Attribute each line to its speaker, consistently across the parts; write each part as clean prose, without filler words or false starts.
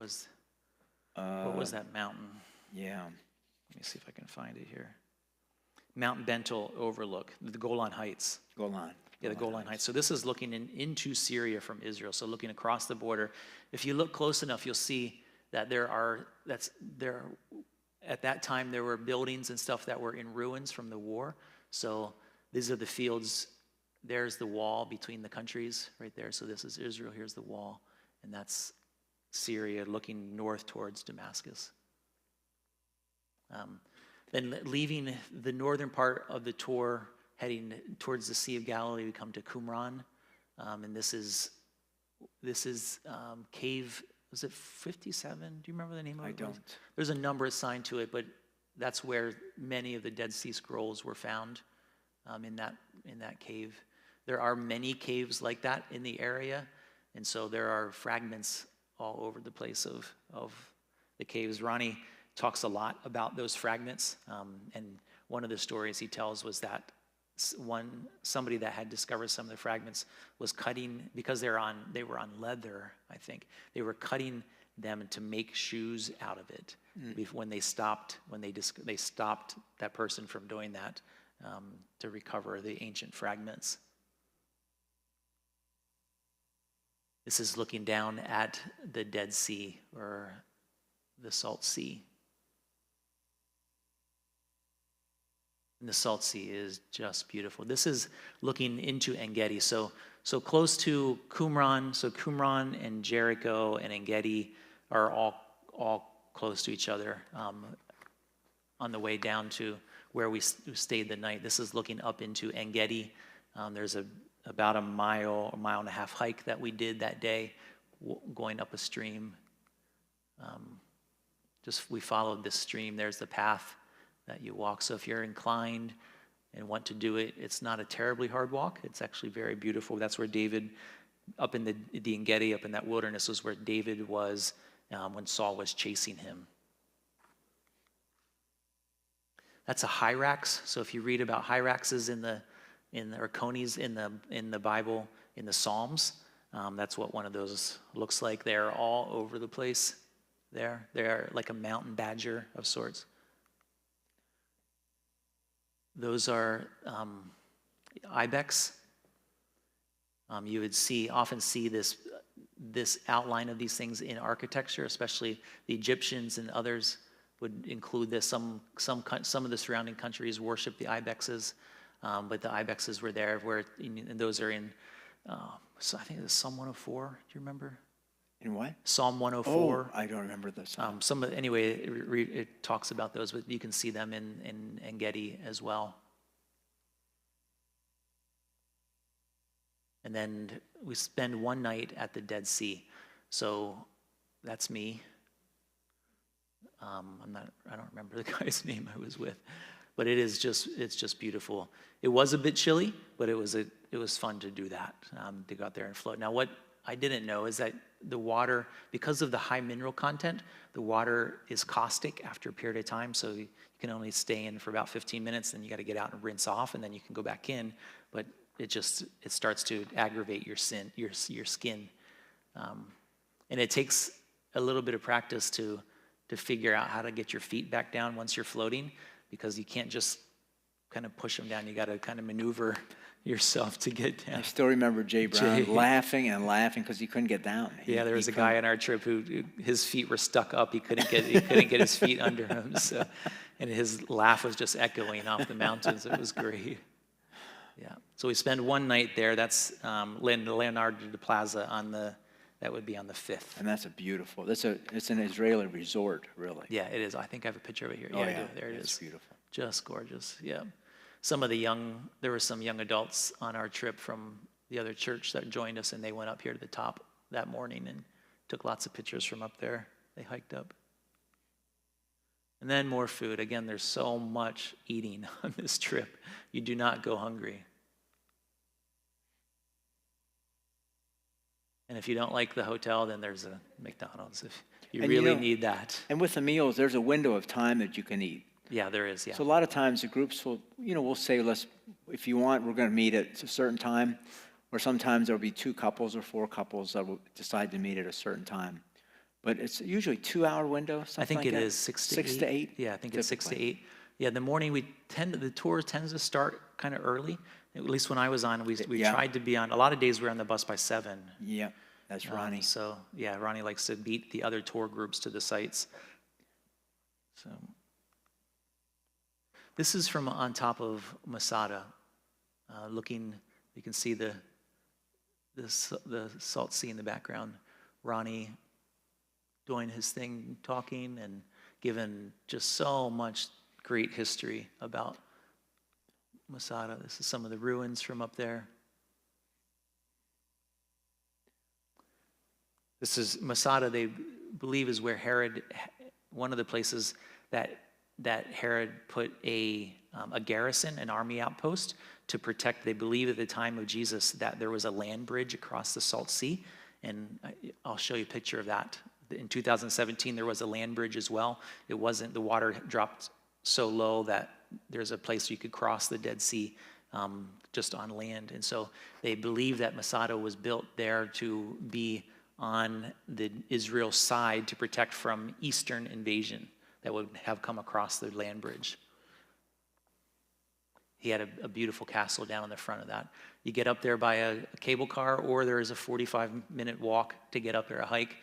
Speaker 1: Was what was that mountain?
Speaker 2: Yeah.
Speaker 1: Let me see if I can find it here. Mount Bentel Overlook, the Golan Heights.
Speaker 2: Golan.
Speaker 1: Yeah, the Golan Heights. So this is looking into Syria from Israel. So looking across the border. If you look close enough, you'll see that at that time there were buildings and stuff that were in ruins from the war. So these are the fields. There's the wall between the countries right there. So this is Israel. Here's the wall, and that's Syria looking north towards Damascus. Then leaving the northern part of the tour, heading towards the Sea of Galilee, we come to Qumran, and this is cave. Was it 57? Do you remember the name of it?
Speaker 2: I don't.
Speaker 1: There's a number assigned to it, but that's where many of the Dead Sea Scrolls were found, in that cave. There are many caves like that in the area, and so there are fragments all over the place of the caves. Ronnie talks a lot about those fragments, and one of the stories he tells was that somebody that had discovered some of the fragments was cutting, because they were on leather, I think. They were cutting them to make shoes out of it. When they stopped that person from doing that, to recover the ancient fragments. This is looking down at the Dead Sea, or the Salt Sea. And the Salt Sea is just beautiful. This is looking into En-Gedi. So close to Qumran. So Qumran and Jericho and En-Gedi are all close to each other, on the way down to where we stayed the night. This is looking up into En-Gedi. There's about a mile and a half hike that we did that day, going up a stream. We followed this stream. There's the path that you walk. So if you're inclined and want to do it, it's not a terribly hard walk. It's actually very beautiful. That's where David, up in the En-Gedi, up in that wilderness, was where David was when Saul was chasing him. That's a hyrax. So if you read about hyraxes or conies in the Bible, in the Psalms, that's what one of those looks like. They're all over the place. They're like a mountain badger of sorts. Those are ibex. You would often see this outline of these things in architecture, especially the Egyptians and others would include this. Some of the surrounding countries worship the ibexes, but the ibexes were there. And those are in. So I think it's Psalm 104. Do you remember?
Speaker 2: In what?
Speaker 1: Psalm 104.
Speaker 2: Oh, I don't remember the psalm.
Speaker 1: It talks about those, but you can see them in En-Gedi as well. And then we spend one night at the Dead Sea. So that's me. I don't remember the guy's name I was with, but it's just beautiful. It was a bit chilly, but it was fun to do that, to go out there and float. Now, what I didn't know is that the water, because of the high mineral content, the water is caustic after a period of time. So you can only stay in for about 15 minutes, then you got to get out and rinse off, and then you can go back in. But it starts to aggravate your skin, and it takes a little bit of practice to figure out how to get your feet back down once you're floating, because you can't just kind of push them down. You got to kind of maneuver yourself to get down.
Speaker 2: I still remember Jay Brown laughing and laughing because he couldn't get down.
Speaker 1: There was a guy on our trip who his feet were stuck up. He couldn't get his feet under him. So, and his laugh was just echoing off the mountains. It was great. Yeah. So we spend one night there. That's Leonardo de Plaza that would be on the 5th.
Speaker 2: And that's beautiful. It's an Israeli resort, really.
Speaker 1: Yeah, it is. I think I have a picture of it here.
Speaker 2: Oh, yeah.
Speaker 1: There it is.
Speaker 2: It's beautiful.
Speaker 1: Just gorgeous. Yeah. There were some young adults on our trip from the other church that joined us, and they went up here to the top that morning and took lots of pictures from up there. They hiked up. And then more food. Again, there's so much eating on this trip. You do not go hungry. And if you don't like the hotel, then there's a McDonald's. If you really need that.
Speaker 2: And with the meals, there's a window of time that you can eat.
Speaker 1: Yeah, there is, yeah.
Speaker 2: So a lot of times the groups we'll say, if you want, we're going to meet at a certain time. Or sometimes there'll be 2 couples or 4 couples that will decide to meet at a certain time. But it's usually 2-hour window, something
Speaker 1: I think
Speaker 2: like
Speaker 1: it
Speaker 2: that?
Speaker 1: is 6 to 8.
Speaker 2: 6 to 8?
Speaker 1: Yeah, I think it's 6 to
Speaker 2: typically.
Speaker 1: 8. Yeah, the morning the tour tends to start kind of early. At least when I was on, we
Speaker 2: Yeah.
Speaker 1: tried to be on, a lot of days we were on the bus by 7.
Speaker 2: Yeah, that's Ronnie.
Speaker 1: So yeah, Ronnie likes to beat the other tour groups to the sites. So this is from on top of Masada. Looking, you can see the Salt Sea in the background. Ronnie doing his thing, talking and giving just so much great history about Masada. This is some of the ruins from up there. This is Masada, they believe, is where Herod, one of the places that Herod put a garrison, an army outpost to protect. They believe at the time of Jesus that there was a land bridge across the Salt Sea, and I'll show you a picture of that. In 2017, there was a land bridge as well. It wasn't, the water dropped so low that there's a place you could cross the Dead Sea just on land. And so they believe that Masada was built there to be on the Israel side to protect from Eastern invasion that would have come across the land bridge. He had a beautiful castle down in the front of that. You get up there by a cable car, or there is a 45-minute walk to get up there, a hike.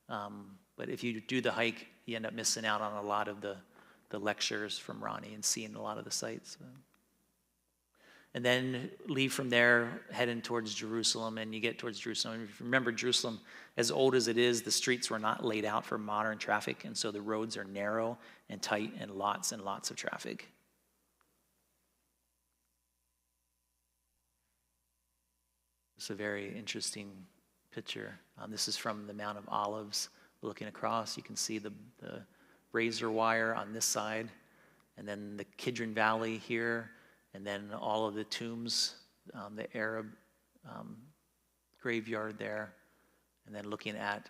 Speaker 1: But if you do the hike, you end up missing out on a lot of the lectures from Ronnie and seeing a lot of the sights. And then leave from there, heading towards Jerusalem, and you get towards Jerusalem. If you remember, Jerusalem, as old as it is, the streets were not laid out for modern traffic, and so the roads are narrow and tight and lots of traffic. It's a very interesting picture. This is from the Mount of Olives. Looking across, you can see the razor wire on this side, and then the Qumran Valley here, and then all of the tombs, the Arab graveyard there, and then looking at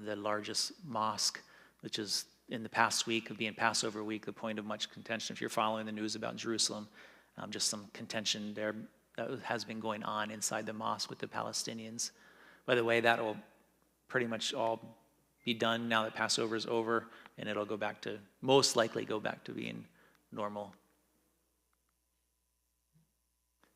Speaker 1: the largest mosque, which is in the past week of being Passover week, the point of much contention. If you're following the news about Jerusalem, just some contention there that has been going on inside the mosque with the Palestinians. By the way, that will pretty much all be done now that Passover is over, and it'll go back to, most likely go back to being normal.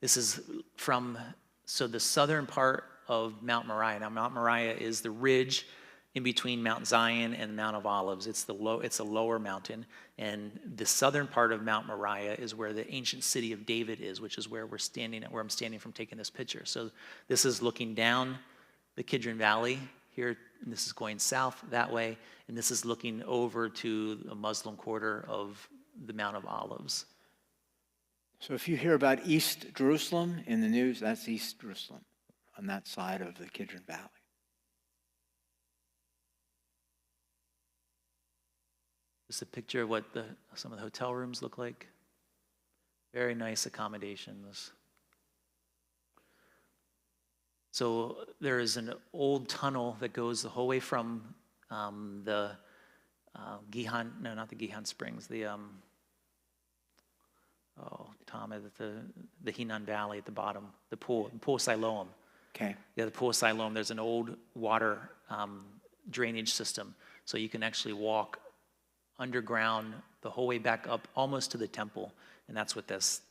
Speaker 1: This is from, so the southern part of Mount Moriah. Now, Mount Moriah is the ridge in between Mount Zion and Mount of Olives. It's a lower mountain, and the southern part of Mount Moriah is where the ancient city of David is, which is where we're standing at, where I'm standing from taking this picture. So this is looking down the Qumran Valley here, and this is going south that way, and this is looking over to the Muslim quarter of the Mount of Olives.
Speaker 2: So if you hear about East Jerusalem in the news, that's East Jerusalem on that side of the Qumran Valley.
Speaker 1: Just a picture of what some of the hotel rooms look like. Very nice accommodations. So there is an old tunnel that goes the whole way from the Gihon, no, not the Gihon Springs, the Hinan Valley at the bottom, the pool Siloam.
Speaker 2: Okay.
Speaker 1: Yeah, the pool Siloam. There's an old water drainage system, so you can actually walk underground the whole way back up almost to the temple, and that's what this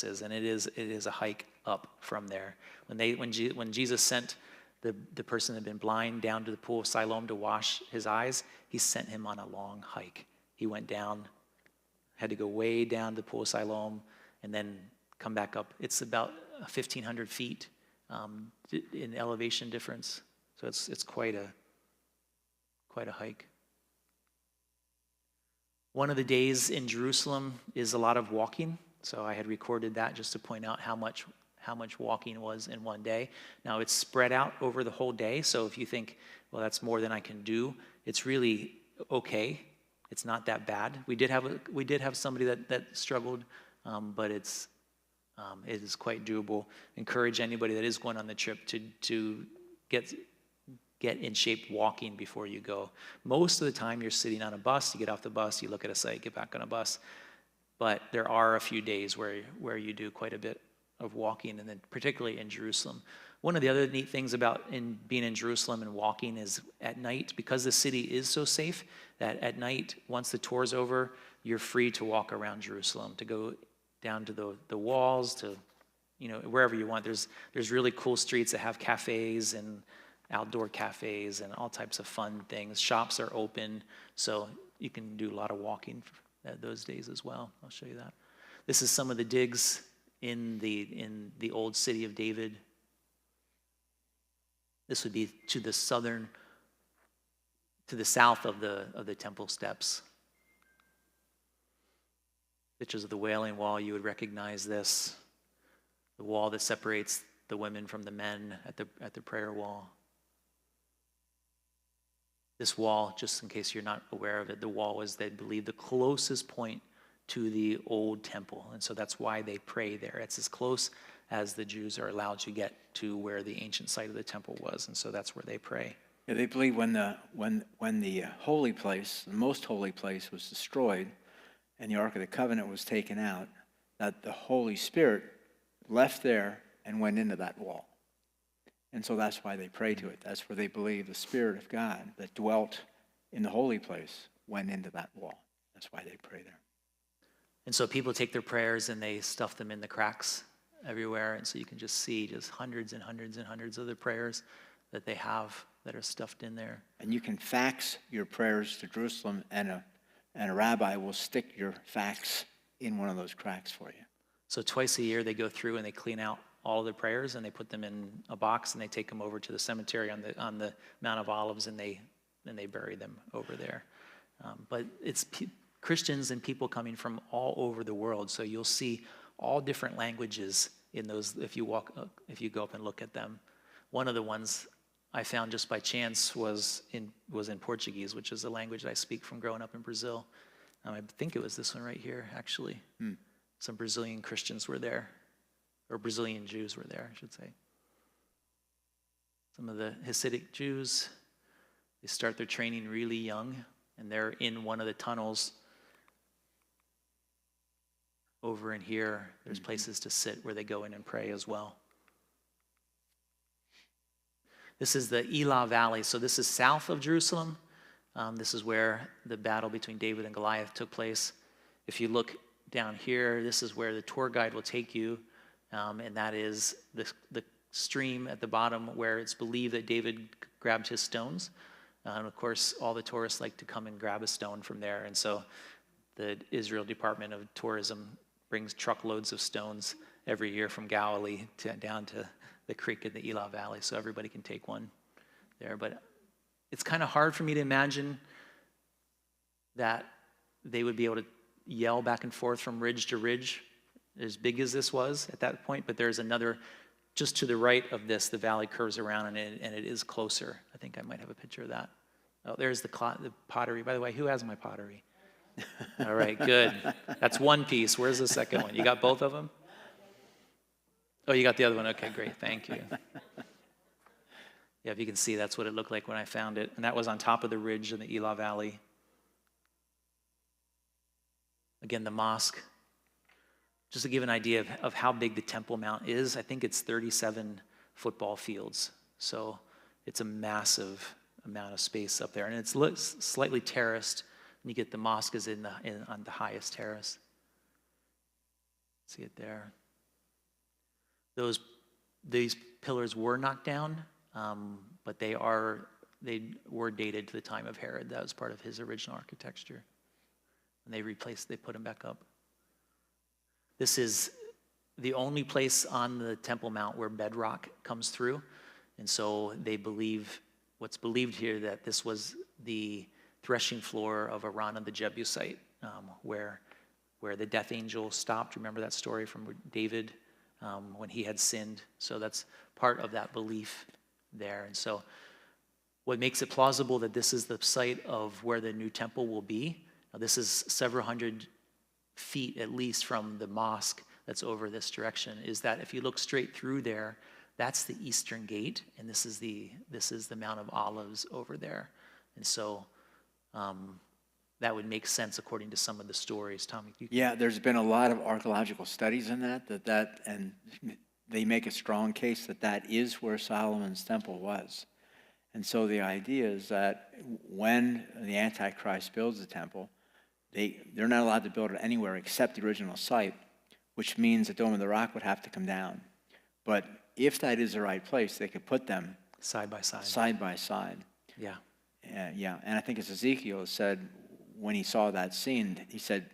Speaker 1: is. And it is a hike up from there. When Jesus sent the person that had been blind down to the pool of Siloam to wash his eyes, he sent him on a long hike. He went down, had to go way down to the pool of Siloam, and then come back up. It's about 1,500 feet in elevation difference, so it's quite a hike. One of the days in Jerusalem is a lot of walking, so I had recorded that just to point out how much walking was in one day. Now it's spread out over the whole day, so if you think, well, that's more than I can do, it's really okay. It's not that bad. We did have somebody that struggled, but it is quite doable. Encourage anybody that is going on the trip to get in shape walking before you go. Most of the time you're sitting on a bus, you get off the bus, you look at a site, get back on a bus. But there are a few days where you do quite a bit of walking, and then particularly in Jerusalem. One of the other neat things about being in Jerusalem and walking is at night, because the city is so safe, that at night, once the tour's over, you're free to walk around Jerusalem, to go down to the walls, to wherever you want. There's really cool streets that have cafes and outdoor cafes and all types of fun things. Shops are open, so you can do a lot of walking those days as well. I'll show you that. This is some of the digs in the old city of David. This would be to the south of the temple steps. Pictures of the Wailing Wall, you would recognize this. The wall that separates the women from the men at the prayer wall. This wall, just in case you're not aware of it, the wall was, they believe, the closest point to the old temple. And so that's why they pray there. It's as close as the Jews are allowed to get to where the ancient site of the temple was. And so that's where they pray.
Speaker 2: Yeah, they believe when the holy place, the most holy place, was destroyed and the Ark of the Covenant was taken out, that the Holy Spirit left there and went into that wall. And so that's why they pray to it. That's where they believe the Spirit of God that dwelt in the holy place went into that wall. That's why they pray there.
Speaker 1: And so people take their prayers and they stuff them in the cracks everywhere. And so you can just see just hundreds and hundreds and hundreds of the prayers that they have that are stuffed in there.
Speaker 2: And you can fax your prayers to Jerusalem, and a rabbi will stick your fax in one of those cracks for you.
Speaker 1: So twice a year they go through and they clean out all the prayers and they put them in a box and they take them over to the cemetery on the Mount of Olives, and they bury them over there. But it's Christians and people coming from all over the world. So you'll see all different languages in those if you go up and look at them. One of the ones I found just by chance was in Portuguese, which is a language that I speak from growing up in Brazil. I think it was this one right here, actually. Some Brazilian Christians were there, or Brazilian Jews were there, I should say. Some of the Hasidic Jews, they start their training really young, and they're in one of the tunnels over in here. There's places to sit where they go in and pray as well. This is the Ila Valley. So this is south of Jerusalem. This is where the battle between David and Goliath took place. If you look down here, this is where the tour guide will take you, and that is the stream at the bottom where it's believed that David grabbed his stones. And of course, all the tourists like to come and grab a stone from there. And so the Israel Department of Tourism brings truckloads of stones every year from Galilee down to the creek in the Ila Valley, so everybody can take one there. But it's kind of hard for me to imagine that they would be able to yell back and forth from ridge to ridge, as big as this was at that point. But there's another, just to the right of this, the valley curves around, and it is closer. I think I might have a picture of that. Oh, there's the pottery. By the way, who has my pottery? All right, good. That's one piece. Where's the second one? You got both of them? Oh, you got the other one. Okay, great. Thank you. Yeah, if you can see, that's what it looked like when I found it. And that was on top of the ridge in the Ila Valley. Again, the mosque. Just to give an idea of how big the Temple Mount is, I think it's 37 football fields. So it's a massive amount of space up there. And it's slightly terraced. And you get the mosque is on the highest terrace. See it there. These pillars were knocked down, but they were dated to the time of Herod. That was part of his original architecture. And they put them back up. This is the only place on the Temple Mount where bedrock comes through. And so what's believed here, that this was the threshing floor of Arana the Jebusite, where the death angel stopped. Remember that story from David when he had sinned? So that's part of that belief there. And so what makes it plausible that this is the site of where the new temple will be? Now, this is several hundred feet at least from the mosque that's over this direction, is that if you look straight through there, that's the eastern gate, and this is the Mount of Olives over there. And so that would make sense according to some of the stories. Tommy?
Speaker 2: Yeah, there's been a lot of archaeological studies in that, and they make a strong case that that is where Solomon's temple was. And so the idea is that when the Antichrist builds the temple, they're not allowed to build it anywhere except the original site, which means the Dome of the Rock would have to come down. But if that is the right place, they could put them
Speaker 1: Side by side.
Speaker 2: side by side.
Speaker 1: Yeah.
Speaker 2: Yeah, and I think it's Ezekiel said when he saw that scene, he said,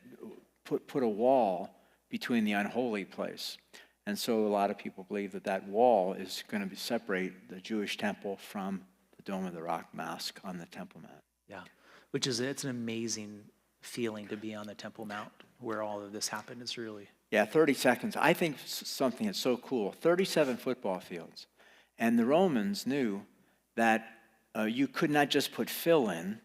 Speaker 2: put a wall between the unholy place. And so a lot of people believe that that wall is going to separate the Jewish temple from the Dome of the Rock Mosque on the Temple Mount.
Speaker 1: Yeah, it's an amazing feeling to be on the Temple Mount where all of this happened. It's really...
Speaker 2: Yeah, 30 seconds. I think something that's so cool, 37 football fields. And the Romans knew that you could not just put fill in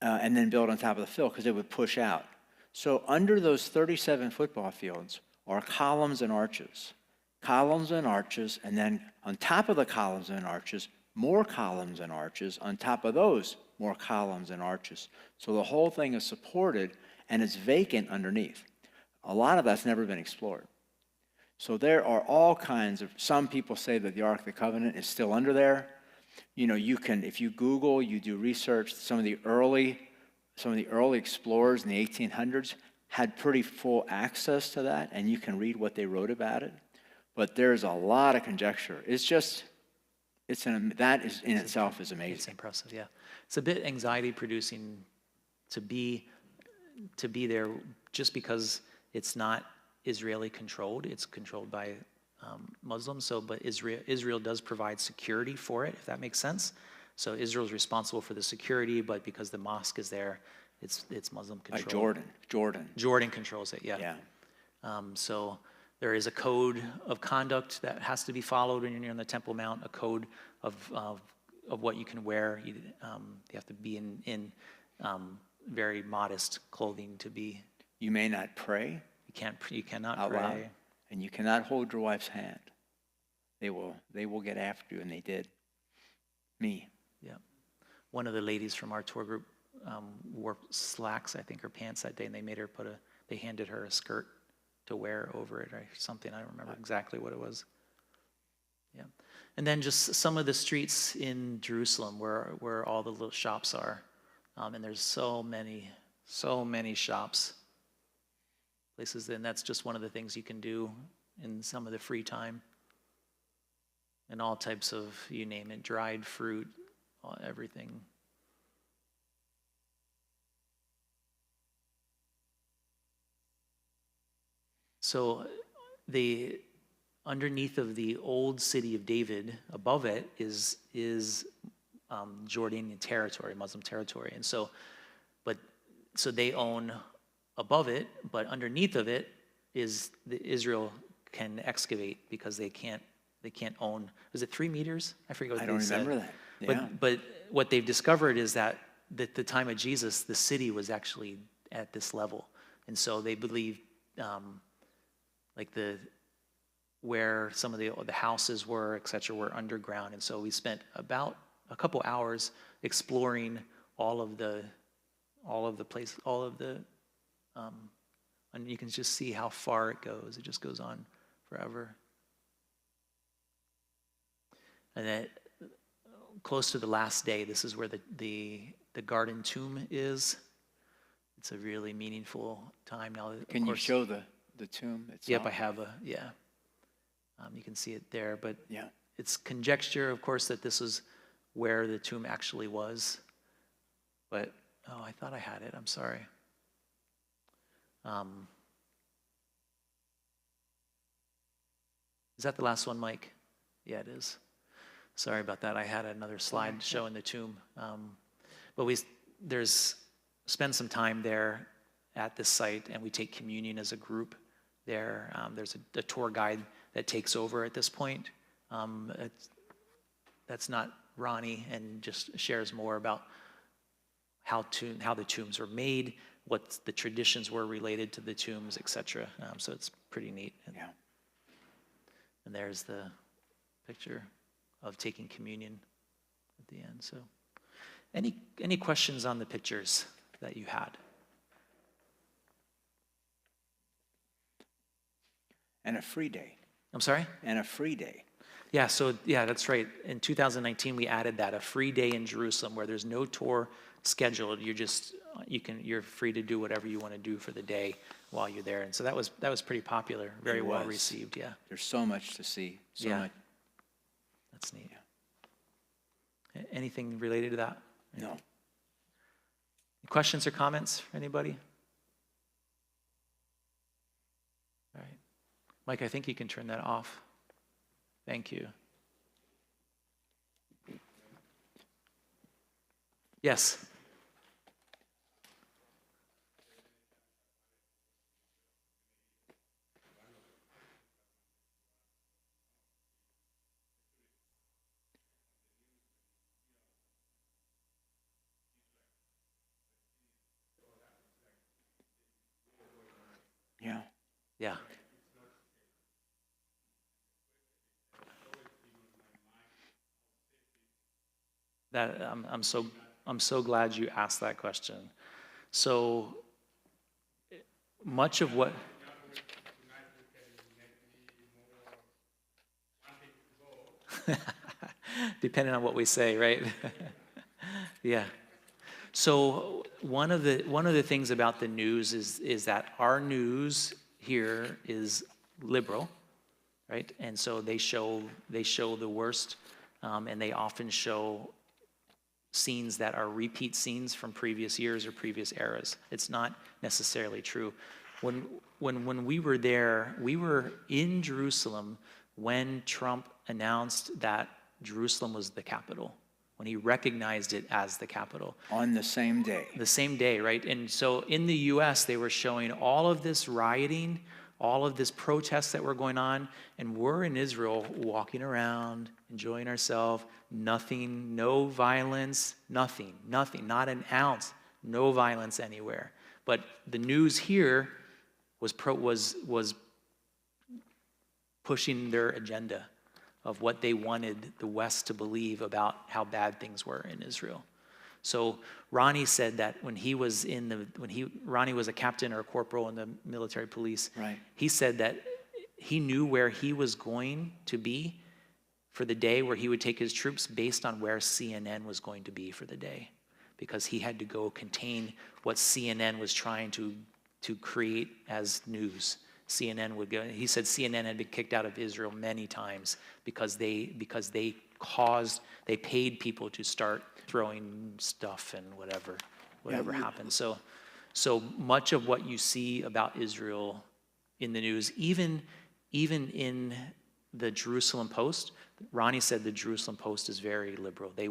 Speaker 2: and then build on top of the fill because it would push out. So under those 37 football fields are columns and arches. Columns and arches, and then on top of the columns and arches, more columns and arches. On top of those, more columns and arches. So the whole thing is supported, and it's vacant underneath. A lot of that's never been explored. So there are all kinds of, some people say that the Ark of the Covenant is still under there. You know, you can, if you Google, you do research, some of the early explorers in the 1800s had pretty full access to that, and you can read what they wrote about it. But there's a lot of conjecture. It's just, that is in itself is amazing.
Speaker 1: It's impressive, yeah. It's a bit anxiety-producing to be there just because it's not Israeli-controlled. It's controlled by Muslims. So, but Israel does provide security for it, if that makes sense. So Israel's responsible for the security, but because the mosque is there, it's Muslim controlled. Jordan controls it, yeah. So there is a code of conduct that has to be followed when you're on the Temple Mount, a code of what you can wear. You have to be in very modest clothing to be.
Speaker 2: You may not pray.
Speaker 1: You cannot
Speaker 2: out
Speaker 1: pray.
Speaker 2: Loud, and you cannot hold your wife's hand. They will get after you, and they did. Me.
Speaker 1: Yeah. One of the ladies from our tour group wore slacks, I think, or pants that day, and they handed her a skirt to wear over it or something. I don't remember exactly what it was. Yeah. And then just some of the streets in Jerusalem where all the little shops are. And there's so many shops, places, and that's just one of the things you can do in some of the free time. And all types of, you name it, dried fruit, everything. So underneath of the old city of David, above it is Jordanian territory, Muslim territory. And so they own above it, but underneath of it is Israel can excavate because they can't own. Was it 3 meters? I forget what they said.
Speaker 2: I don't remember that. Yeah.
Speaker 1: But what they've discovered is that at the time of Jesus, the city was actually at this level, and so they believe where some of the houses were, etc., were underground. And so we spent about a couple hours exploring all of the places, and you can just see how far it goes. It just goes on forever. And then close to the last day, this is where the garden tomb is. It's a really meaningful time now.
Speaker 2: Can you show the tomb itself?
Speaker 1: Yep, I have you can see it there, but it's conjecture, of course, that this is where the tomb actually was. But, I thought I had it. I'm sorry. Is that the last one, Mike? Yeah, it is. Sorry about that. I had another slide showing the tomb. But we spend some time there at this site, and we take communion as a group there. There's a tour guide that takes over at this point. That's not Ronnie, and just shares more about how the tombs were made, what the traditions were related to the tombs, etc. So it's pretty neat. And there's the picture of taking communion at the end. So, any questions on the pictures that you had?
Speaker 2: And a free day.
Speaker 1: I'm sorry?
Speaker 2: And a free day.
Speaker 1: Yeah, that's right. In 2019, we added that, a free day in Jerusalem where there's no tour scheduled. You're free to do whatever you want to do for the day while you're there. And so that was pretty popular, very well received, yeah.
Speaker 2: There's so much to see. So
Speaker 1: Yeah.
Speaker 2: much.
Speaker 1: That's neat. Anything related to that?
Speaker 2: No.
Speaker 1: Questions or comments for anybody? All right. Mike, I think you can turn that off. Thank you. Yes.
Speaker 2: Yeah.
Speaker 1: Yeah. That I'm so glad you asked that question. So much of what depending on what we say, right? Yeah. So one of the things about the news is that our news here is liberal, right? And so they show the worst, and they often show scenes that are repeat scenes from previous years or previous eras. It's not necessarily true. When we were there, we were in Jerusalem when Trump announced that Jerusalem was the capital, when he recognized it as the capital.
Speaker 2: On the same day.
Speaker 1: The same day, right? And so in the U.S., they were showing all of this rioting, all of this protests that were going on, and we're in Israel walking around, enjoying ourselves, nothing, no violence, nothing, not an ounce, no violence anywhere. But the news here was pushing their agenda of what they wanted the West to believe about how bad things were in Israel. So Ronnie said that Ronnie was a captain or a corporal in the military police.
Speaker 2: Right.
Speaker 1: He said that he knew where he was going to be for the day, where he would take his troops based on where CNN was going to be for the day, because he had to go contain what CNN was trying to create as news. CNN would go. He said CNN had been kicked out of Israel many times because they paid people to start throwing stuff and whatever happened. So much of what you see about Israel in the news, even in the Jerusalem Post, Ronnie said the Jerusalem Post is very liberal. They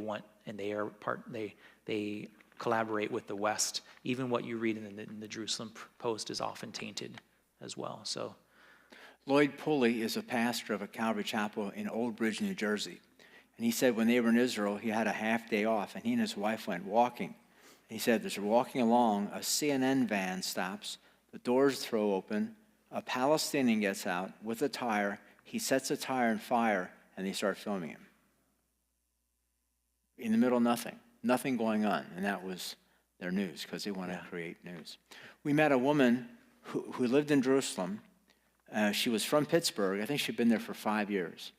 Speaker 1: collaborate with the West. Even what you read in the Jerusalem Post is often tainted as well. So,
Speaker 2: Lloyd Pulley is a pastor of a Calvary chapel in Old Bridge, New Jersey. And he said when they were in Israel, he had a half day off, and he and his wife went walking. And he said, as they're walking along, a CNN van stops, the doors throw open, a Palestinian gets out with a tire, he sets a tire on fire, and they start filming him. In the middle of nothing going on. And that was their news, because they want to create news. We met a woman who lived in Jerusalem. She was from Pittsburgh. I think she'd been there for 5 years.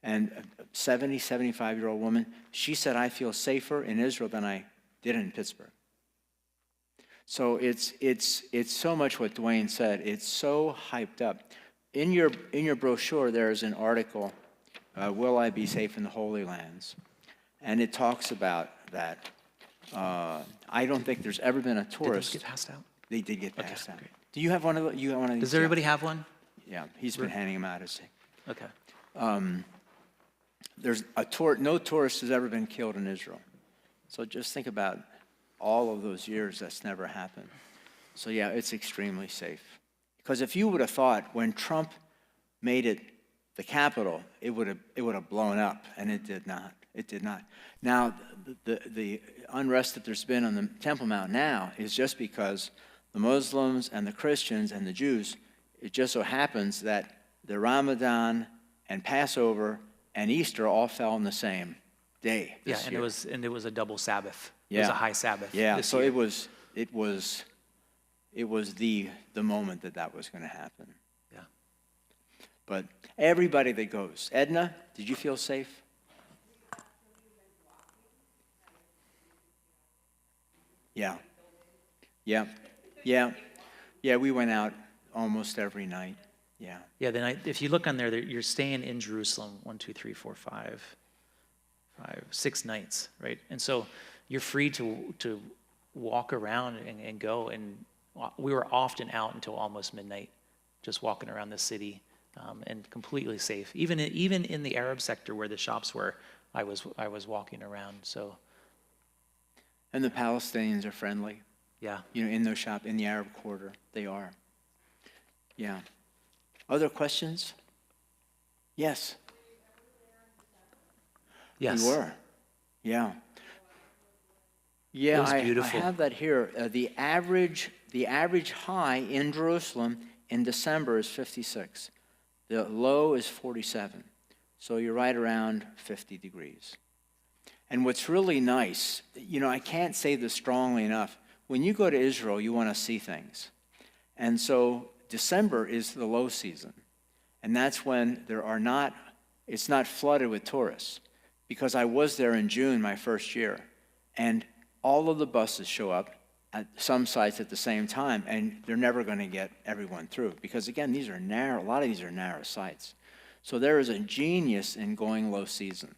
Speaker 2: And a 75-year-old woman, she said, I feel safer in Israel than I did in Pittsburgh. So it's so much what Dwayne said. It's so hyped up. In your brochure, there's an article, Will I Be Safe in the Holy Lands? And it talks about that. I don't think there's ever been a tourist.
Speaker 1: Did those get passed out?
Speaker 2: They did get passed out.
Speaker 1: Great.
Speaker 2: Do you have one of these?
Speaker 1: Does everybody have one?
Speaker 2: Yeah, he's been handing them out.
Speaker 1: Okay.
Speaker 2: There's no tourist has ever been killed in Israel. So just think about all of those years that's never happened. So yeah, it's extremely safe. Because if you would have thought when Trump made it the capital, it would have blown up, and it did not. It did not. Now, the unrest that there's been on the Temple Mount now is just because the Muslims and the Christians and the Jews, it just so happens that the Ramadan and Passover and Easter all fell on the same day this year.
Speaker 1: And it was a double Sabbath.
Speaker 2: Yeah.
Speaker 1: It was a high Sabbath.
Speaker 2: Yeah,
Speaker 1: this
Speaker 2: so
Speaker 1: year.
Speaker 2: it was the moment that was going to happen.
Speaker 1: Yeah.
Speaker 2: But everybody that goes. Edna, did you feel safe? Yeah. Yeah. Yeah. Yeah, we went out almost every night. Yeah.
Speaker 1: Yeah, the night, if you look on there, you're staying in Jerusalem 6 nights, right? And so you're free to walk around and go. And we were often out until almost midnight, just walking around the city, and completely safe. Even in the Arab sector where the shops were, I was walking around. So.
Speaker 2: And the Palestinians are friendly.
Speaker 1: Yeah.
Speaker 2: In those shops, in the Arab quarter, they are. Yeah. Other questions? Yes.
Speaker 1: Yes.
Speaker 2: We were. Yeah. Yeah,
Speaker 1: It was beautiful.
Speaker 2: I have that here. The average high in Jerusalem in December is 56. The low is 47. So you're right around 50 degrees. And what's really nice, I can't say this strongly enough. When you go to Israel, you want to see things. And so December is the low season. And that's when it's not flooded with tourists. Because I was there in June, my first year, and all of the buses show up at some sites at the same time, and they're never going to get everyone through. Because again, these are narrow, a lot of these are narrow sites. So there is a genius in going low season.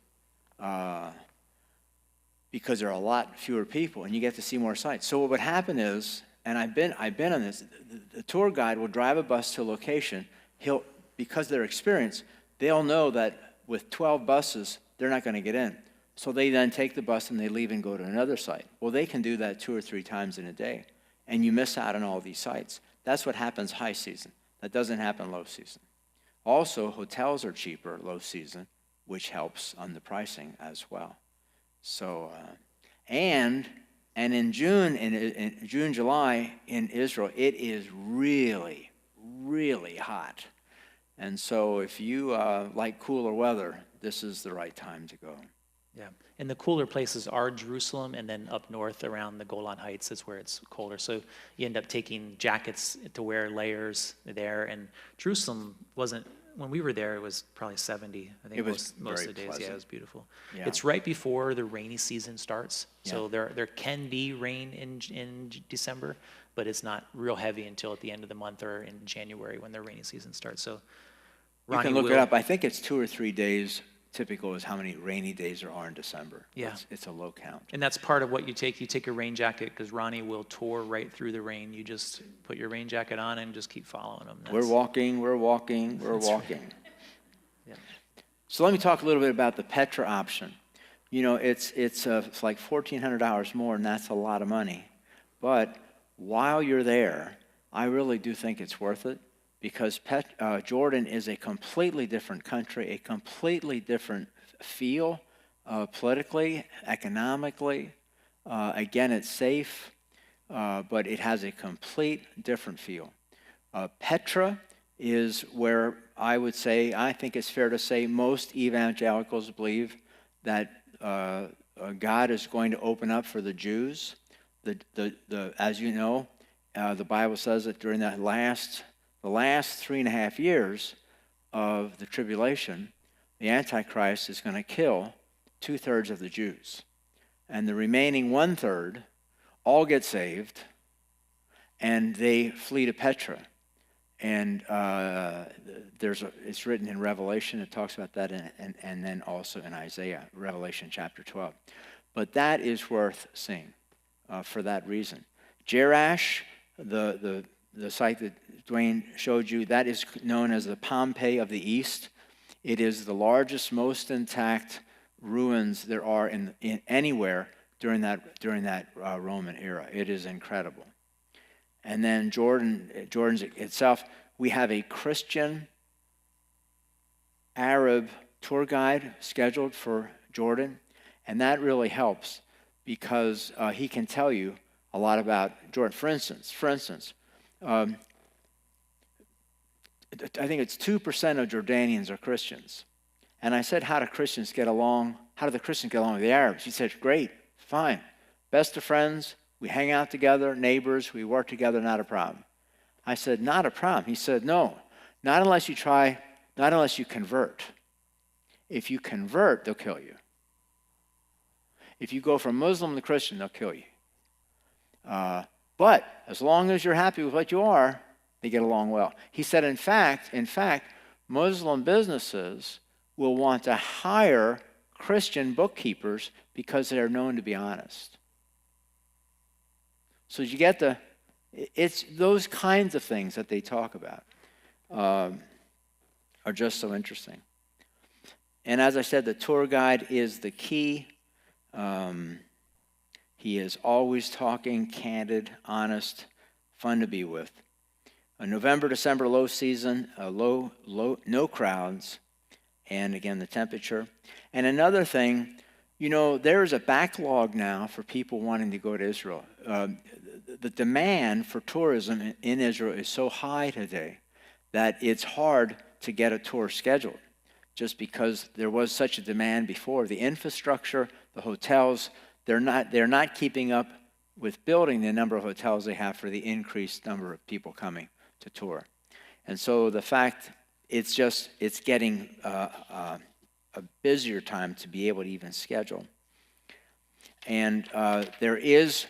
Speaker 2: Because there are a lot fewer people, and you get to see more sites. So what would happen is, and I've been on this, the tour guide will drive a bus to a location. Because they're experienced, they'll know that with 12 buses, they're not going to get in. So they then take the bus and they leave and go to another site. Well, they can do that 2 or 3 times in a day, and you miss out on all these sites. That's what happens high season. That doesn't happen low season. Also, hotels are cheaper low season, which helps on the pricing as well. So, and in June, July in Israel, it is really, really hot. And so if you like cooler weather, this is the right time to go.
Speaker 1: Yeah, and the cooler places are Jerusalem, and then up north around the Golan Heights is where it's colder. So you end up taking jackets to wear, layers there. And Jerusalem wasn't, when we were there, it was probably 70. I think most of the days.
Speaker 2: Pleasant.
Speaker 1: Yeah, it was beautiful.
Speaker 2: Yeah.
Speaker 1: It's right before the rainy season starts. So
Speaker 2: Yeah.
Speaker 1: there can be rain in December, but it's not real heavy until at the end of the month or in January when the rainy season starts. So
Speaker 2: You can look it up. I think it's 2 or 3 days. Typical is how many rainy days there are in December.
Speaker 1: Yeah.
Speaker 2: It's a low count.
Speaker 1: And that's part of what you take. You take a rain jacket because Ronnie will tour right through the rain. You just put your rain jacket on and just keep following him.
Speaker 2: We're walking.
Speaker 1: Right. Yeah.
Speaker 2: So let me talk a little bit about the Petra option. It's like $1,400 more, and that's a lot of money. But while you're there, I really do think it's worth it. Because Jordan is a completely different country, a completely different feel politically, economically. Again, it's safe, but it has a complete different feel. Petra is where I think it's fair to say most evangelicals believe that God is going to open up for the Jews. As you know, the Bible says that during the last 3.5 years of the tribulation, the Antichrist is going to kill 2/3 of the Jews. And the remaining 1/3 all get saved, and they flee to Petra. And it's written in Revelation. It talks about that, and then also in Isaiah, Revelation chapter 12. But that is worth seeing for that reason. Jerash, the site that Dwayne showed you, that is known as the Pompeii of the East. It is the largest, most intact ruins there are in anywhere during that Roman era. It is incredible. And then Jordan itself, we have a Christian Arab tour guide scheduled for Jordan, and that really helps because he can tell you a lot about Jordan. For instance, I think it's 2% of Jordanians are Christians. And I said, how do the Christians get along with the Arabs? He said, great, fine. Best of friends, we hang out together, neighbors, we work together, not a problem. I said, not a problem. He said, no, not unless you try Not unless you convert. If you convert, they'll kill you. If you go from Muslim to Christian, they'll kill you. But as long as you're happy with what you are, they get along well. He said, in fact, Muslim businesses will want to hire Christian bookkeepers because they're known to be honest. So you get it's those kinds of things that they talk about are just so interesting. And as I said, the tour guide is the key. He is always talking, candid, honest, fun to be with. November, December, low season, no crowds, and again, the temperature. And another thing, there is a backlog now for people wanting to go to Israel. The demand for tourism in Israel is so high today that it's hard to get a tour scheduled, just because there was such a demand before. The infrastructure, the hotels, they're not keeping up with building the number of hotels they have for the increased number of people coming to tour. And so the fact it's getting a busier time to be able to even schedule. And there is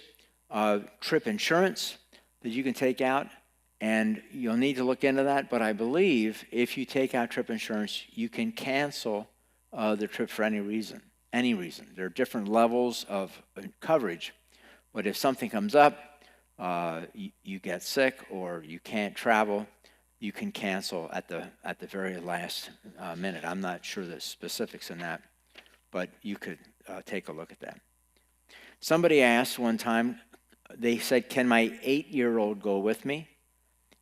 Speaker 2: trip insurance that you can take out, and you'll need to look into that. But I believe if you take out trip insurance, you can cancel the trip for any reason. Any reason. There are different levels of coverage. But if something comes up, you get sick or you can't travel, you can cancel at the very last minute. I'm not sure the specifics in that, but you could take a look at that. Somebody asked one time, they said, "Can my 8-year-old go with me?"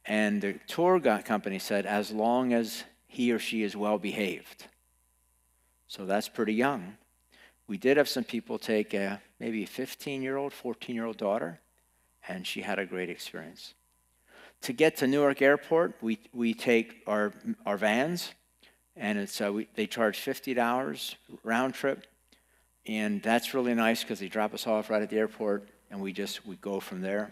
Speaker 2: And the tour guide company said, as long as he or she is well behaved. So that's pretty young. We did have some people take maybe a 15-year-old, 14-year-old daughter, and she had a great experience. To get to Newark Airport, we take our vans, and they charge $50 round trip, and that's really nice because they drop us off right at the airport, and we go from there.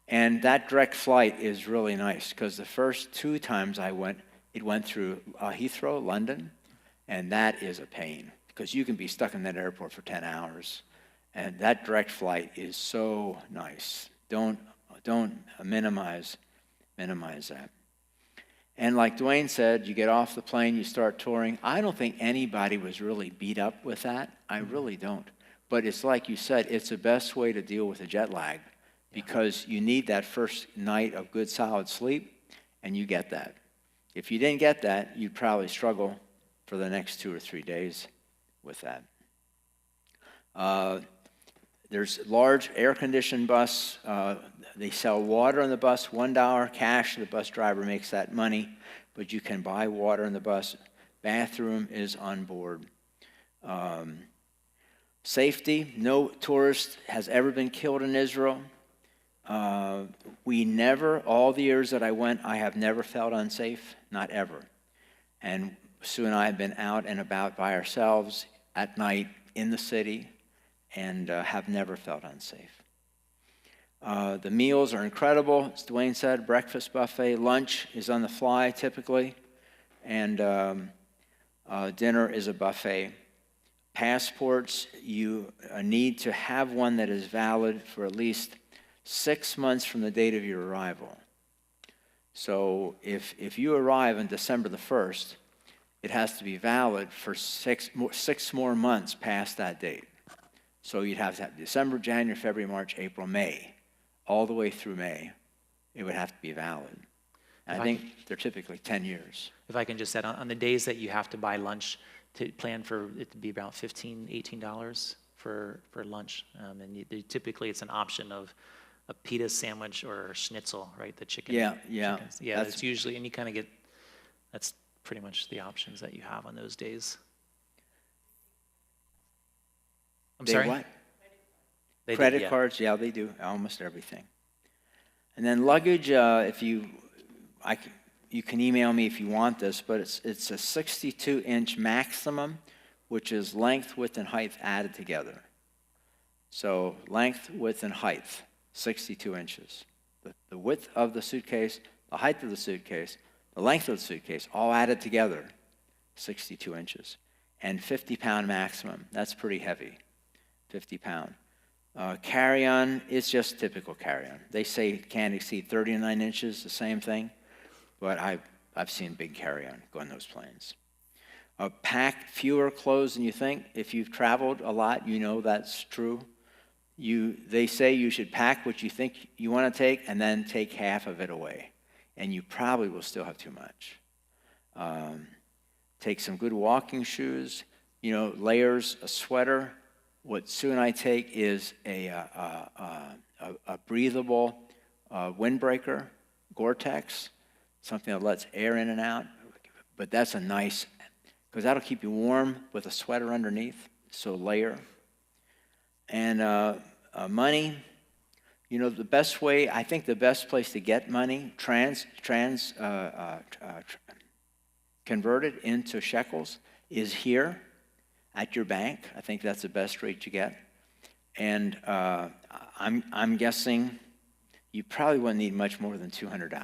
Speaker 2: And that direct flight is really nice because the first 2 times I went, it went through Heathrow, London, and that is a pain because you can be stuck in that airport for 10 hours. And that direct flight is so nice. Don't minimize that. And like Dwayne said, you get off the plane, you start touring. I don't think anybody was really beat up with that. I really don't. But it's like you said, it's the best way to deal with the jet lag because you need that first night of good solid sleep, and you get that. If you didn't get that, you'd probably struggle for the next 2 or 3 days with that. There's large air-conditioned bus. They sell water on the bus, $1 cash. The bus driver makes that money, but you can buy water in the bus. Bathroom is on board. Safety, no tourist has ever been killed in Israel. All the years that I went, I have never felt unsafe, not ever. And Sue and I have been out and about by ourselves at night in the city and have never felt unsafe. The meals are incredible. As Dwayne said, breakfast buffet. Lunch is on the fly typically, and dinner is a buffet. Passports, you need to have one that is valid for at least 6 months from the date of your arrival. So if you arrive on December the 1st, it has to be valid for six more months past that date. So you'd have to have December, January, February, March, April, May, all the way through May. It would have to be valid. And I think they're typically 10 years.
Speaker 1: If I can just add, on the days that you have to buy lunch, to plan for it to be about $15, $18 for lunch. Typically it's an option of a pita sandwich or schnitzel, right? The chicken.
Speaker 2: Yeah.
Speaker 1: That's usually, and you kind of get, that's pretty much the options that you have on those days. I'm sorry?
Speaker 2: What? Credit cards, yeah, they do almost everything. And then luggage, you can email me if you want this, but it's a 62-inch maximum, which is length, width, and height added together. So length, width, and height, 62 inches. The width of the suitcase, the height of the suitcase, The length of the suitcase, all added together, 62 inches. And 50-pound maximum. That's pretty heavy, 50-pound. Carry-on is just typical carry-on. They say it can't exceed 39 inches, the same thing. But I've seen big carry-on go in those planes. Pack fewer clothes than you think. If you've traveled a lot, you know that's true. They say you should pack what you think you want to take and then take half of it away. And you probably will still have too much. Take some good walking shoes, layers, a sweater. What Sue and I take is a breathable windbreaker, Gore-Tex, something that lets air in and out. But that's a nice, because that'll keep you warm with a sweater underneath, so layer. And money, the best way, I think the best place to get money, converted into shekels, is here at your bank. I think that's the best rate you get. And I'm guessing you probably wouldn't need much more than $200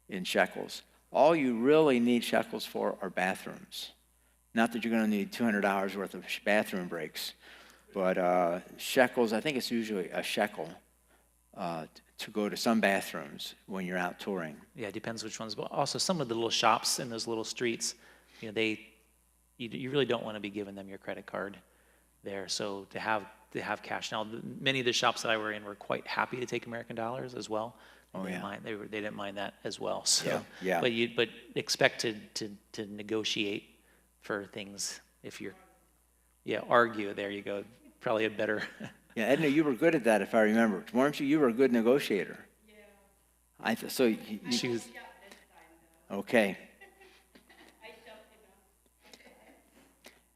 Speaker 2: in shekels. All you really need shekels for are bathrooms. Not that you're going to need $200 worth of bathroom breaks, but shekels, I think it's usually a shekel to go to some bathrooms when you're out touring.
Speaker 1: Yeah, it depends which ones. But also some of the little shops in those little streets, you really don't want to be giving them your credit card there. So to have cash. Now, many of the shops that I were in were quite happy to take American dollars as well. They didn't mind that as well. So,
Speaker 2: yeah.
Speaker 1: But expect to negotiate for things if you're, argue. There you go. Probably a better.
Speaker 2: Yeah, Edna, you were good at that, if I remember. Weren't you? You were a good negotiator. Yeah.
Speaker 1: She was.
Speaker 2: Okay.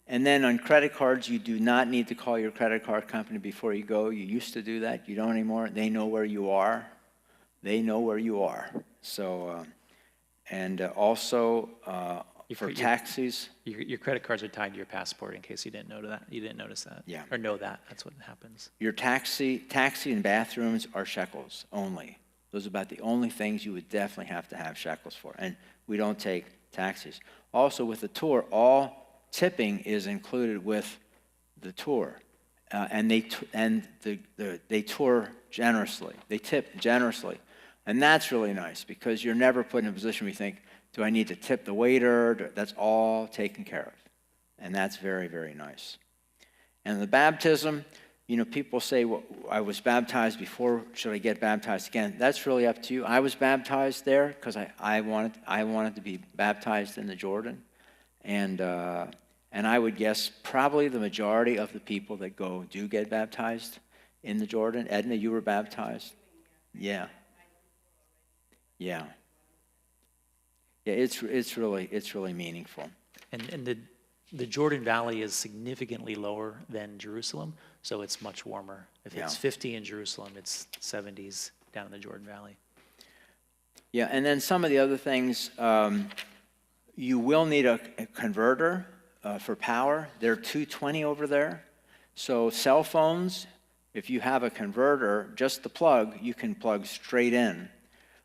Speaker 2: And then on credit cards, you do not need to call your credit card company before you go. You used to do that. You don't anymore. They know where you are. So, also for taxis.
Speaker 1: Your credit cards are tied to your passport. In case you didn't notice that.
Speaker 2: Yeah.
Speaker 1: Or know that. That's what happens.
Speaker 2: Your taxi and bathrooms are shekels only. Those are about the only things you would definitely have to have shekels for. And we don't take taxis. Also, with the tour, all tipping is included with the tour, and they tour generously. They tip generously, and that's really nice because you're never put in a position where you think, "Do I need to tip the waiter?" That's all taken care of, and that's very, very nice. And the baptism, people say, "Well, I was baptized before. Should I get baptized again?" That's really up to you. I was baptized there because I wanted to be baptized in the Jordan. And I would guess probably the majority of the people that go do get baptized in the Jordan. Edna, you were baptized? Yeah. It's really meaningful.
Speaker 1: And the Jordan Valley is significantly lower than Jerusalem, so it's much warmer. If it's 50 in Jerusalem, it's 70s down in the Jordan Valley.
Speaker 2: Yeah, and then some of the other things. You will need a converter for power. There are 220 over there. So cell phones, if you have a converter, just the plug, you can plug straight in.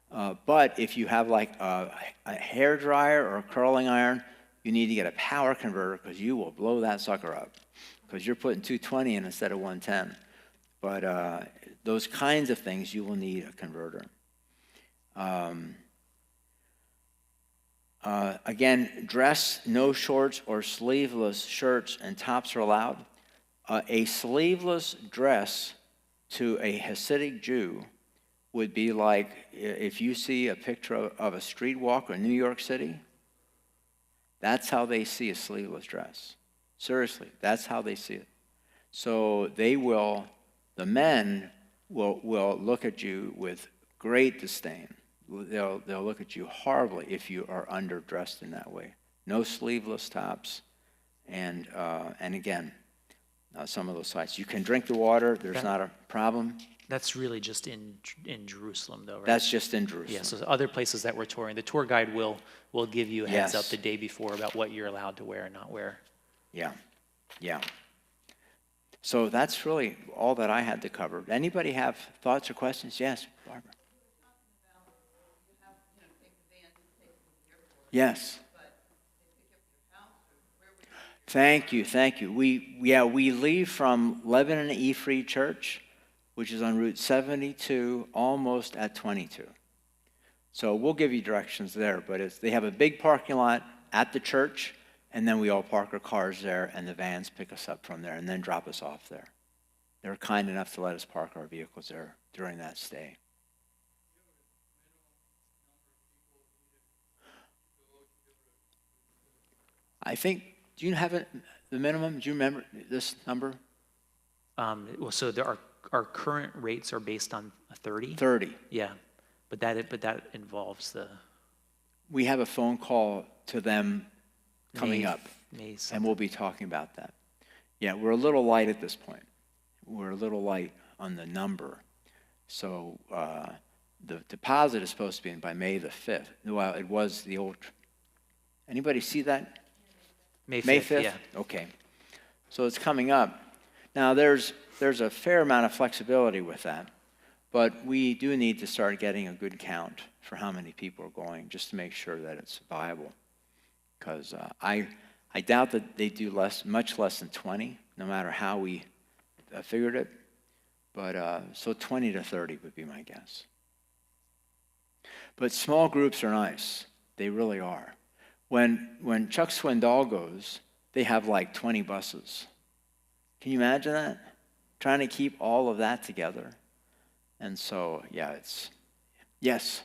Speaker 2: But if you have like a hair dryer or a curling iron, you need to get a power converter because you will blow that sucker up because you're putting 220 in instead of 110. But those kinds of things, you will need a converter. Again, dress, no shorts or sleeveless shirts and tops are allowed. A sleeveless dress to a Hasidic Jew would be like if you see a picture of a streetwalker in New York City, that's how they see a sleeveless dress. Seriously, that's how they see it. So the men will look at you with great disdain. They'll look at you horribly if you are underdressed in that way. No sleeveless tops, and again, some of those sites. You can drink the water. There's not a problem.
Speaker 1: That's really just in Jerusalem, though, right?
Speaker 2: That's just in Jerusalem.
Speaker 1: Yeah. So other places that we're touring, the tour guide will give you a heads up the day before about what you're allowed to wear and not wear.
Speaker 2: Yeah. So that's really all that I had to cover. Anybody have thoughts or questions? Yes, Barbara. Yes. Thank you. We leave from Lebanon E Free Church, which is on Route 72, almost at 22. So we'll give you directions there, but they have a big parking lot at the church, and then we all park our cars there, and the vans pick us up from there and then drop us off there. They were kind enough to let us park our vehicles there during that stay. I think, do you have the minimum? Do you remember this number?
Speaker 1: Well, so our current rates are based on 30.
Speaker 2: 30.
Speaker 1: Yeah, but that involves the
Speaker 2: We have a phone call to them coming
Speaker 1: May-
Speaker 2: up,
Speaker 1: May
Speaker 2: and
Speaker 1: something.
Speaker 2: we'll be talking about that. Yeah, we're a little light at this point. We're a little light on the number. So the deposit is supposed to be in by May the 5th. Well, it was the old. Anybody see that?
Speaker 1: May 5th,
Speaker 2: May 5th?
Speaker 1: yeah.
Speaker 2: Okay. So it's coming up. Now, there's a fair amount of flexibility with that, but we do need to start getting a good count for how many people are going, just to make sure that it's viable. Because I doubt that they do much less than 20, no matter how we figured it. But so 20 to 30 would be my guess. But small groups are nice. They really are. When Chuck Swindoll goes, they have like 20 buses. Can you imagine that? Trying to keep all of that together. And so, yeah, it's, yes.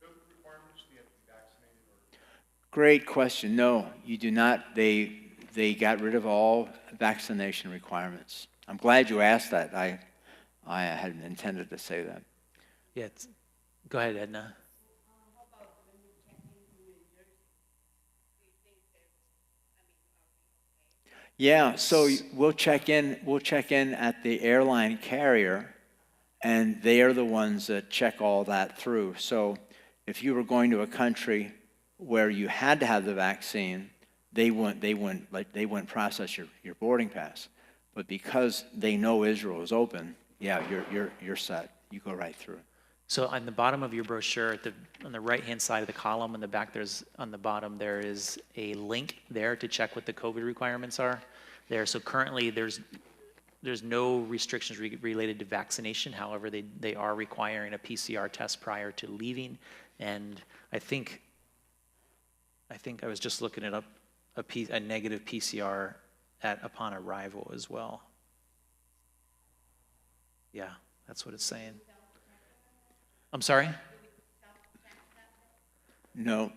Speaker 3: COVID requirements, do you have to be vaccinated or?
Speaker 2: Great question. No, you do not. They got rid of all vaccination requirements. I'm glad you asked that. I hadn't intended to say that.
Speaker 1: Yeah, go ahead, Edna.
Speaker 2: Yeah, so we'll check in at the airline carrier, and they are the ones that check all that through. So if you were going to a country where you had to have the vaccine, they wouldn't process your boarding pass. But because they know Israel is open, yeah, you're set. You go right through.
Speaker 1: So on the bottom of your brochure, on the right-hand side of the column, on the back, on the bottom, there is a link there to check what the COVID requirements are there. So currently, there's no restrictions related to vaccination. However, they are requiring a PCR test prior to leaving. And I think I was just looking it up, a negative PCR upon arrival as well. Yeah, that's what it's saying. I'm sorry?
Speaker 2: No.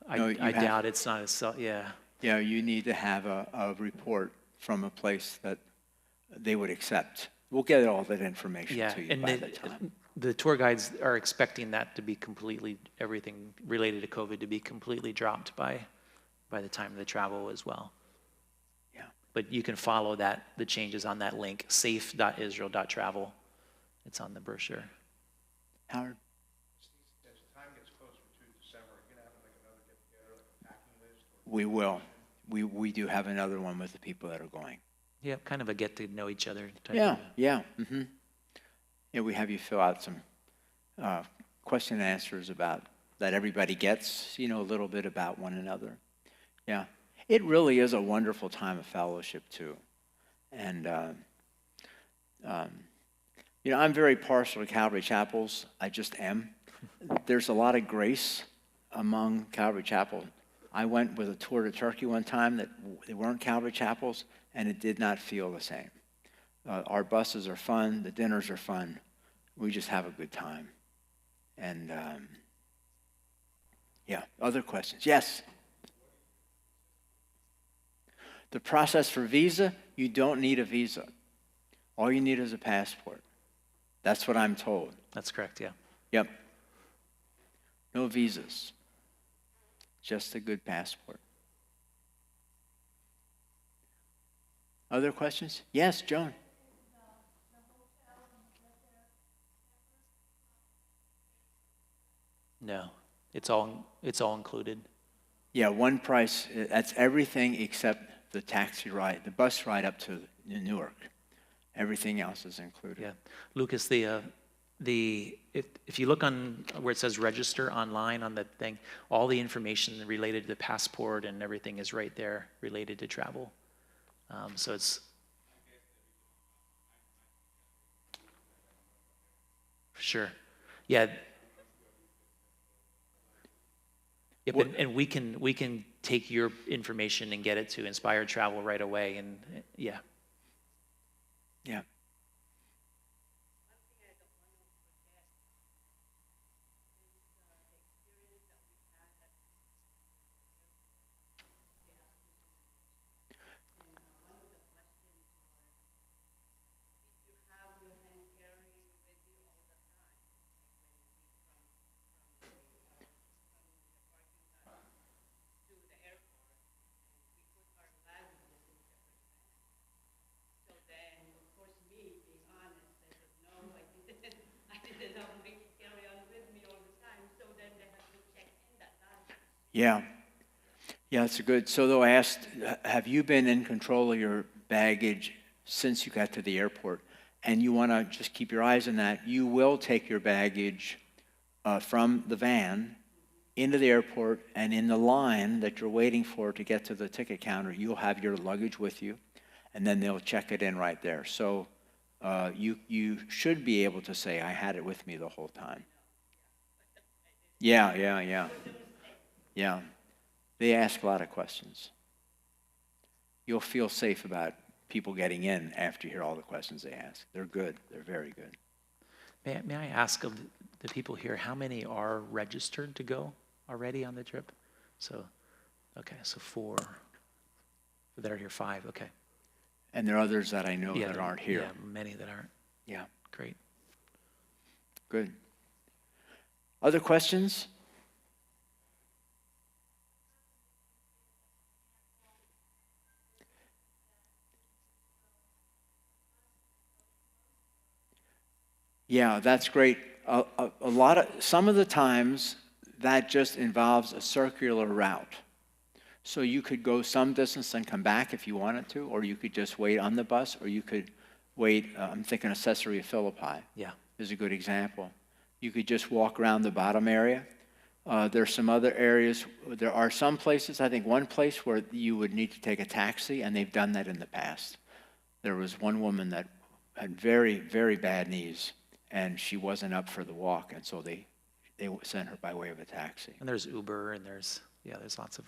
Speaker 1: I doubt it's not yeah.
Speaker 2: Yeah, you need to have a report from a place that they would accept. We'll get all that information to you by the time.
Speaker 1: The tour guides are expecting that to be everything related to COVID to be completely dropped by the time of the travel as well.
Speaker 2: Yeah.
Speaker 1: But you can follow the changes on that link, safe.israel.travel. It's on the brochure.
Speaker 2: Howard?
Speaker 3: As time gets closer to December, are you going to have like another get-together, like a packing list?
Speaker 2: We will. We do have another one with the people that are going.
Speaker 1: Yeah, kind of a get to know each other type
Speaker 2: Yeah,
Speaker 1: of.
Speaker 2: yeah. Mm-hmm. Yeah, we have you fill out some question and answers about that everybody gets, a little bit about one another. Yeah. It really is a wonderful time of fellowship, too. And, I'm very partial to Calvary chapels. I just am. There's a lot of grace among Calvary chapels. I went with a tour to Turkey one time that they weren't Calvary chapels, and it did not feel the same. Our buses are fun. The dinners are fun. We just have a good time. And, yeah, other questions? Yes? The process for visa, you don't need a visa. All you need is a passport. That's what I'm told.
Speaker 1: That's correct, yeah.
Speaker 2: Yep. No visas. Just a good passport. Other questions? Yes, Joan.
Speaker 1: No, it's all included.
Speaker 2: Yeah, one price. That's everything except the taxi ride, the bus ride up to Newark. Everything else is included.
Speaker 1: Yeah, Lucas, the if you look on where it says register online on the thing, all the information related to the passport and everything is right there related to travel. So it's sure, yeah. Yep, and we can take your information and get it to Inspire Travel right away, and yeah.
Speaker 2: Yeah. Yeah. Yeah, that's good. So though I asked, have you been in control of your baggage since you got to the airport? And you want to just keep your eyes on that. You will take your baggage from the van into the airport, and in the line that you're waiting for to get to the ticket counter, you'll have your luggage with you, and then they'll check it in right there. So you should be able to say, I had it with me the whole time. Yeah. They ask a lot of questions. You'll feel safe about people getting in after you hear all the questions they ask. They're good. They're very good.
Speaker 1: May I ask of the people here, how many are registered to go already on the trip? So, okay, so 4 that are here, 5, okay.
Speaker 2: And there are others that I know that aren't here.
Speaker 1: Yeah, many that aren't.
Speaker 2: Yeah.
Speaker 1: Great.
Speaker 2: Good. Other questions? Yeah, that's great. Some of the times that just involves a circular route. So you could go some distance and come back if you wanted to, or you could just wait on the bus, or you could wait, I'm thinking of Caesarea Philippi.
Speaker 1: Yeah.
Speaker 2: Is a good example. You could just walk around the bottom area. There's some other areas. There are some places, I think one place where you would need to take a taxi, and they've done that in the past. There was one woman that had very, very bad knees, and she wasn't up for the walk, and so they sent her by way of a taxi.
Speaker 1: And there's Uber, and there's lots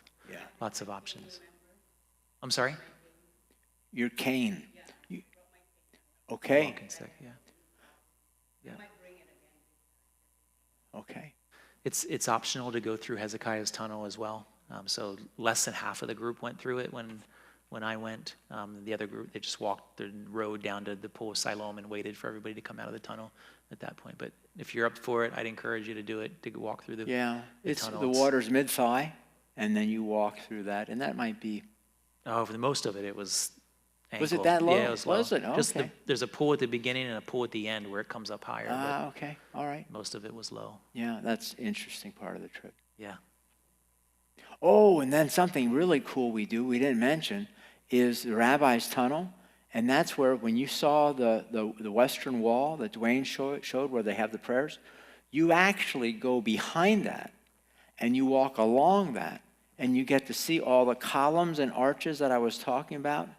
Speaker 1: of options. I'm sorry?
Speaker 2: Your cane. Okay.
Speaker 1: Walking stick, yeah.
Speaker 2: Okay.
Speaker 1: It's optional to go through Hezekiah's tunnel as well. So less than half of the group went through it when I went. The other group, they just walked the road down to the pool of Siloam and waited for everybody to come out of the tunnel at that point. But if you're up for it, I'd encourage you to do it, to walk through the tunnel.
Speaker 2: The water's mid-thigh, and then you walk through that, and that might be...
Speaker 1: Oh, for the most of it, it was ankle.
Speaker 2: Was it that low?
Speaker 1: Yeah, it was low.
Speaker 2: Was it? Oh,
Speaker 1: just
Speaker 2: okay.
Speaker 1: There's a pool at the beginning and a pool at the end where it comes up higher.
Speaker 2: Okay. All right.
Speaker 1: Most of it was low.
Speaker 2: Yeah, that's an interesting part of the trip.
Speaker 1: Yeah.
Speaker 2: Oh, and then something really cool we didn't mention, is the Rabbi's tunnel. And that's where, when you saw the Western Wall that Dwayne showed where they have the prayers, you actually go behind that and you walk along that, and you get to see all the columns and arches that I was talking about.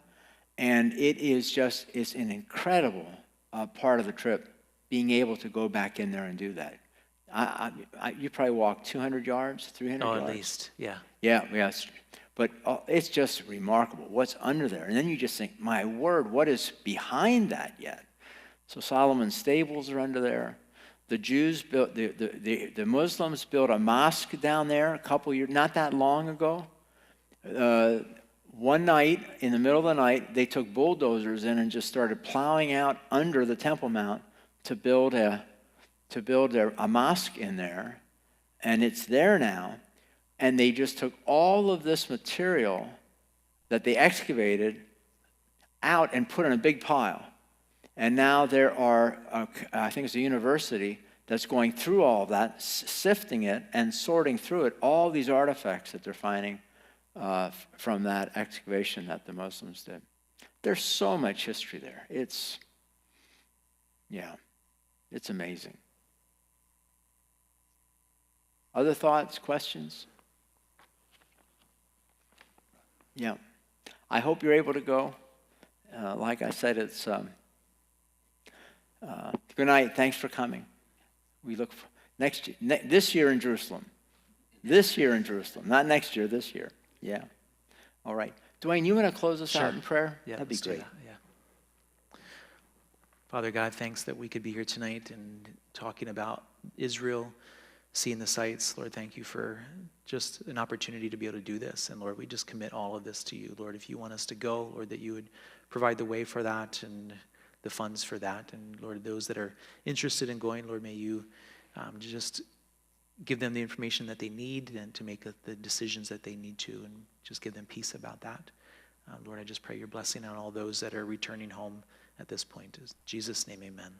Speaker 2: And it's an incredible part of the trip, being able to go back in there and do that. You probably walked 200 yards, 300 yards?
Speaker 1: Oh, at least, yeah.
Speaker 2: Yeah, yes. But it's just remarkable what's under there. And then you just think, my word, what is behind that yet? So Solomon's stables are under there. The Jews built, the Muslims built a mosque down there a couple years, not that long ago. One night, in the middle of the night, they took bulldozers in and just started plowing out under the Temple Mount to build a mosque in there. And it's there now. And they just took all of this material that they excavated out and put in a big pile. And now there are, I think it's a university that's going through all of that, sifting it and sorting through it, all these artifacts that they're finding from that excavation that the Muslims did. There's so much history there. Yeah. It's amazing. Other thoughts, questions? Yeah. I hope you're able to go. Like I said, it's good night. Thanks for coming. We look for this year in Jerusalem. This year in Jerusalem. Not next year, this year. Yeah. All right. Dwayne, you want to close us out in prayer?
Speaker 1: Yeah,
Speaker 2: That'd be
Speaker 1: let's do
Speaker 2: great.
Speaker 1: that, yeah. Father God, thanks that we could be here tonight and talking about Israel, seeing the sights. Lord, thank you for just an opportunity to be able to do this. And Lord, we just commit all of this to you. Lord, if you want us to go, Lord, that you would provide the way for that and the funds for that. And Lord, those that are interested in going, Lord, may you just give them the information that they need and to make the decisions that they need to, and just give them peace about that. Lord, I just pray your blessing on all those that are returning home at this point. In Jesus' name, amen.